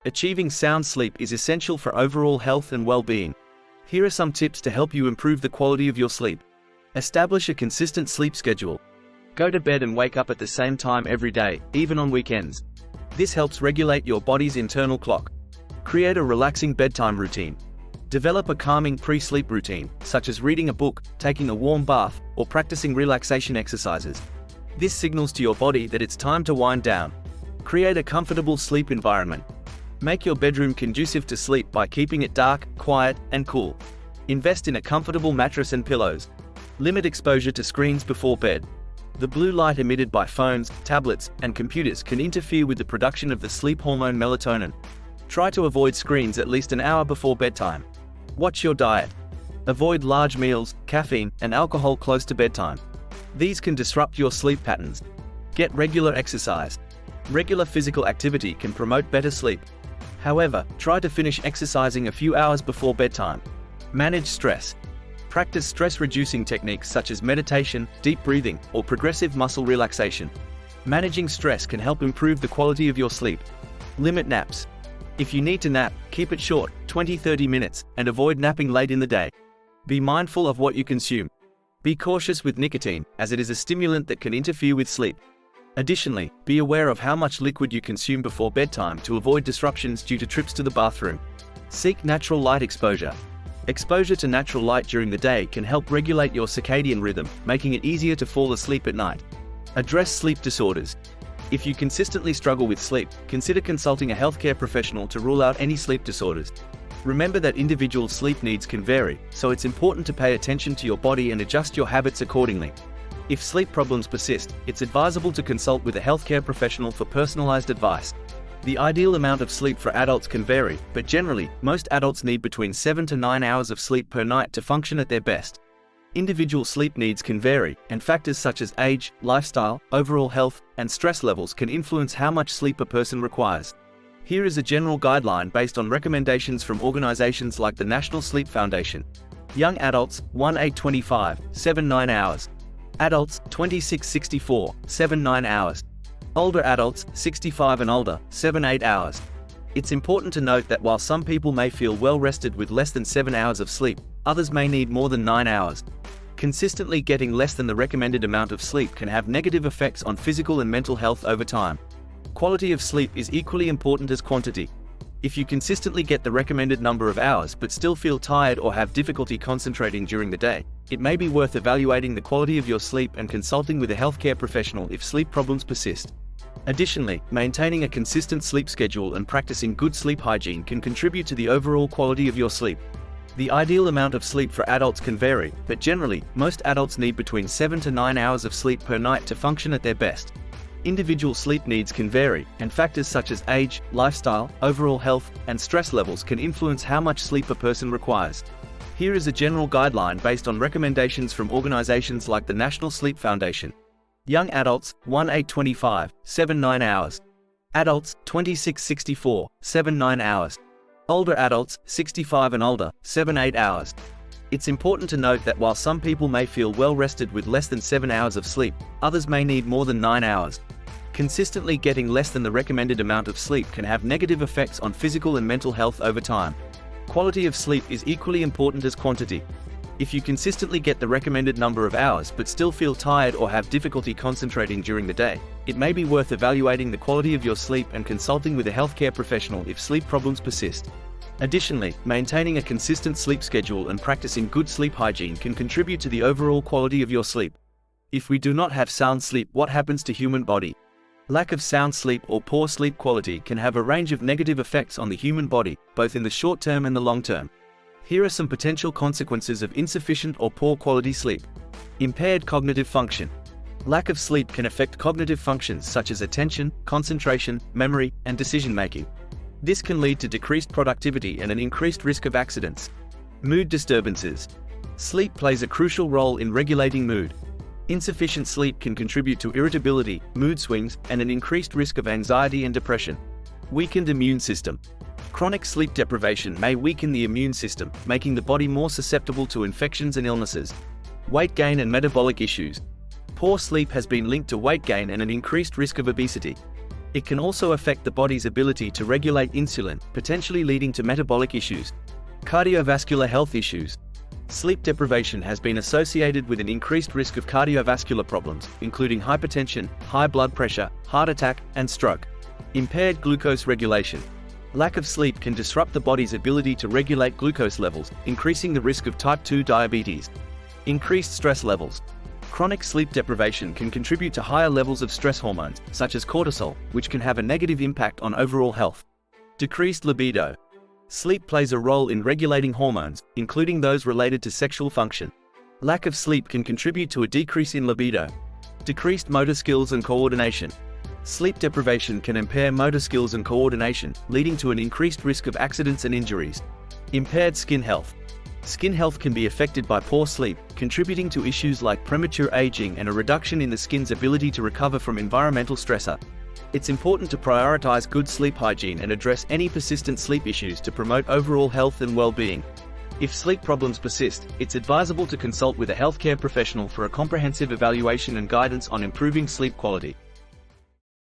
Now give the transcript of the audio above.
Achieving sound sleep is essential for overall health and well-being. Here are some tips to help you improve the quality of your sleep. Establish a consistent sleep schedule. Go to bed and wake up at the same time every day, even on weekends. This helps regulate your body's internal clock. Create a relaxing bedtime routine. Develop a calming pre-sleep routine, such as reading a book, taking a warm bath, or practicing relaxation exercises. This signals to your body that it's time to wind down. Create a comfortable sleep environment. Make your bedroom conducive to sleep by keeping it dark, quiet, and cool. Invest in a comfortable mattress and pillows. Limit exposure to screens before bed. The blue light emitted by phones, tablets, and computers can interfere with the production of the sleep hormone melatonin. Try to avoid screens at least an hour before bedtime. Watch your diet. Avoid large meals, caffeine, and alcohol close to bedtime. These can disrupt your sleep patterns. Get regular exercise. Regular physical activity can promote better sleep. However, try to finish exercising a few hours before bedtime. Manage stress. Practice stress-reducing techniques such as meditation, deep breathing, or progressive muscle relaxation. Managing stress can help improve the quality of your sleep. Limit naps. If you need to nap, keep it short, 20-30 minutes, and avoid napping late in the day. Be mindful of what you consume. Be cautious with nicotine, as it is a stimulant that can interfere with sleep. Additionally, be aware of how much liquid you consume before bedtime to avoid disruptions due to trips to the bathroom. Seek natural light exposure. Exposure to natural light during the day can help regulate your circadian rhythm, making it easier to fall asleep at night. Address sleep disorders. If you consistently struggle with sleep, consider consulting a healthcare professional to rule out any sleep disorders. Remember that individual sleep needs can vary, so it's important to pay attention to your body and adjust your habits accordingly. If sleep problems persist, it's advisable to consult with a healthcare professional for personalized advice. The ideal amount of sleep for adults can vary, but generally, most adults need between 7 to 9 hours of sleep per night to function at their best. Individual sleep needs can vary, and factors such as age, lifestyle, overall health, and stress levels can influence how much sleep a person requires. Here is a general guideline based on recommendations from organizations like the National Sleep Foundation. Young adults, 1-8-25, 7-9 hours. Adults, 26-64, 7-9 hours. Older adults, 65 and older, 7-8 hours. It's important to note that while some people may feel well rested with less than 7 hours of sleep, others may need more than 9 hours. Consistently getting less than the recommended amount of sleep can have negative effects on physical and mental health over time. Quality of sleep is equally important as quantity. If you consistently get the recommended number of hours but still feel tired or have difficulty concentrating during the day, it may be worth evaluating the quality of your sleep and consulting with a healthcare professional if sleep problems persist. Additionally, maintaining a consistent sleep schedule and practicing good sleep hygiene can contribute to the overall quality of your sleep. The ideal amount of sleep for adults can vary, but generally, most adults need between 7 to 9 hours of sleep per night to function at their best. Individual sleep needs can vary, and factors such as age, lifestyle, overall health, and stress levels can influence how much sleep a person requires. Here is a general guideline based on recommendations from organizations like the National Sleep Foundation. Young adults, 1-8-25, 7-9 hours. Adults, 26-64, 7-9 hours. Older adults, 65 and older, 7-8 hours. It's important to note that while some people may feel well rested with less than 7 hours of sleep, others may need more than 9 hours. Consistently getting less than the recommended amount of sleep can have negative effects on physical and mental health over time. Quality of sleep is equally important as quantity. If you consistently get the recommended number of hours but still feel tired or have difficulty concentrating during the day, it may be worth evaluating the quality of your sleep and consulting with a healthcare professional if sleep problems persist. Additionally, maintaining a consistent sleep schedule and practicing good sleep hygiene can contribute to the overall quality of your sleep. If we do not have sound sleep, what happens to human body? Lack of sound sleep or poor sleep quality can have a range of negative effects on the human body, both in the short term and the long term. Here are some potential consequences of insufficient or poor quality sleep. Impaired cognitive function. Lack of sleep can affect cognitive functions such as attention, concentration, memory, and decision-making. This can lead to decreased productivity and an increased risk of accidents. Mood disturbances. Sleep plays a crucial role in regulating mood. Insufficient sleep can contribute to irritability, mood swings, and an increased risk of anxiety and depression. Weakened immune system. Chronic sleep deprivation may weaken the immune system, making the body more susceptible to infections and illnesses. Weight gain and metabolic issues. Poor sleep has been linked to weight gain and an increased risk of obesity. It can also affect the body's ability to regulate insulin, potentially leading to metabolic issues. Cardiovascular health issues. Sleep deprivation has been associated with an increased risk of cardiovascular problems, including hypertension, high blood pressure, heart attack, and stroke. Impaired glucose regulation. Lack of sleep can disrupt the body's ability to regulate glucose levels, increasing the risk of type 2 diabetes. Increased stress levels. Chronic sleep deprivation can contribute to higher levels of stress hormones, such as cortisol, which can have a negative impact on overall health. Decreased libido. Sleep plays a role in regulating hormones, including those related to sexual function. Lack of sleep can contribute to a decrease in libido. Decreased motor skills and coordination. Sleep deprivation can impair motor skills and coordination, leading to an increased risk of accidents and injuries. Impaired skin health. Skin health can be affected by poor sleep, contributing to issues like premature aging and a reduction in the skin's ability to recover from environmental stressor. It's important to prioritize good sleep hygiene and address any persistent sleep issues to promote overall health and well-being. If sleep problems persist, it's advisable to consult with a healthcare professional for a comprehensive evaluation and guidance on improving sleep quality.